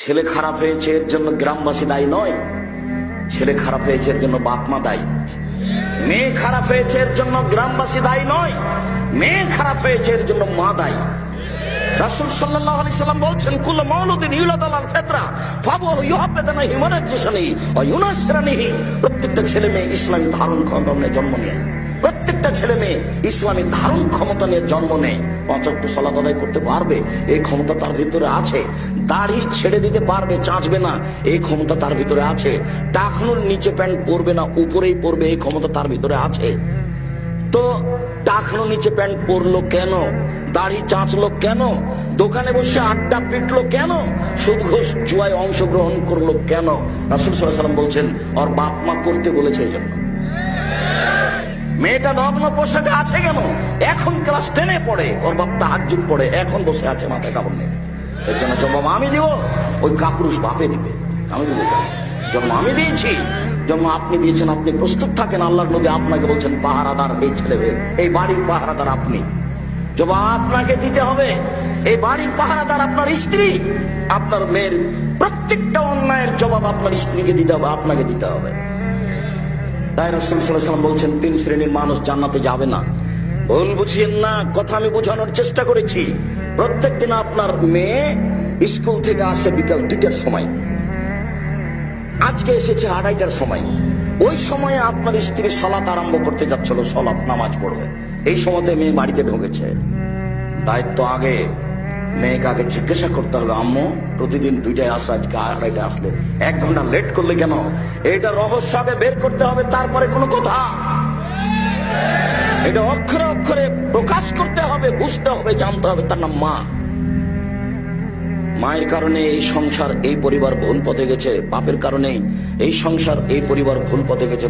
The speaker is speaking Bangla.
ছেলে খারাপ হয়েছে এর জন্য গ্রামবাসী দায়ী নয়, ছেলে খারাপ হয়েছে এর জন্য বাপ মা দায়ী। মেয়ে খারাপ হয়েছে এর জন্য গ্রামবাসী দায়ী নয়, মেয়ে খারাপ হয়েছে এর জন্য মা দায়ী। রাসূল সাল্লাল্লাহু আলাইহি সাল্লাম বলছেন, কুল্লু মাউলুদিন ইউলাদু আলাল ফিতরা ফাহুয়া ইউহাব্বিদুনা হিমানাজ্জিসানি ওয়া ইউনাসরানিহি। প্রত্যেকটা ছেলে মেয়ে ইসলামী ধারণ ক্ষমতা নিয়ে জন্ম নেয়, প্রত্যেকটা ছেলে মেয়ে ইসলামী ধারণ ক্ষমতা নিয়ে জন্ম নেয়। পাঁচ ওয়াক্ত সালাত আদায় করতে পারবে, এই ক্ষমতা তার ভিতরে আছে। দাড়ি ছেড়ে দিতে পারবে, চাঁচবে না, এই ক্ষমতা তার ভিতরে আছে। টাকনুর নিচে প্যান্ট পরবে না, উপরেই পরবে, এই ক্ষমতা তার ভিতরে আছে। তো টাকনো নিচে প্যান্ট পরলো কেন? দাড়ি চাঁচলো কেন? দোকানে বসে আড্ডা পিটলো কেন? সুদ ঘুষ জুয়ায় অংশগ্রহণ করলো কেন? রাসূল সাল্লাল্লাহু আলাইহি ওয়াসাল্লাম বলছেন, ওর বাপ মা করতে বলেছে এই জন্য। মেয়েটা নগ্ন পোশাকে আছে কেন? এখন ক্লাস 10-এ পড়ে, ওর বাপ তাহাজ্জুদ পড়ে, এখন বসে আছে মাথায় কাপড় নেই। এর জন্য জন্ম আমি দিব, ওই কাপুরুষ বাপে দিবে, আমি দিব। জন্ম আমি দিয়েছি, জন্ম আপনি দিয়েছেন, আপনি প্রস্তুত থাকেন। আল্লাহর নবী আপনাকে বলছেন পাহারাদার, এই ছেলেদের, এই বাড়ির পাহারাদার আপনি। জবাব আপনাকে দিতে হবে। এই বাড়ির পাহারাদার আপনার স্ত্রী, আপনার মেয়ের প্রত্যেকটা অন্যায়ের জবাব আপনার স্ত্রীকে দিতে হবে, আপনাকে দিতে হবে। তাই রাসূল সাল্লাল্লাহু আলাইহি ওয়াসাল্লাম বলছেন, 3 শ্রেণীর মানুষ জান্নাতে যাবে না। ভুল বুঝিয়েন না, কথা আমি বোঝানোর চেষ্টা করেছি। প্রত্যেকদিন আপনার মেয়ে স্কুল থেকে আসে বিকাল 2টার সময়, আজকে এসেছে 2:30টার সময়। ওই সময়ে আপনার স্ত্রী সালাত আরম্ভ করতে যাচ্ছিল, সালাত নামাজ পড়বে, এই সময়তে মেয়ে বাড়িতে ঢুকেছে। দায়িত্ব আগে, মেয়েকে আগে জিজ্ঞাসা করতে হবে, আম্মু প্রতিদিন 2টায় আসো, আজকে 2:30টায় আসলে 1 ঘন্টা লেট করলে কেন? এটা রহস্য আগে বের করতে হবে, তারপরে কোনো কথা। এটা অক্ষরে অক্ষরে প্রকাশ করতে হবে, বুঝতে হবে, জানতে হবে। তার নাম মা। মায়ের কারণে এই সংসার, এই পরিবার ভুল পথে গেছে, বাপের কারণে এই সংসার, এই পরিবার ভুল পথে গেছে।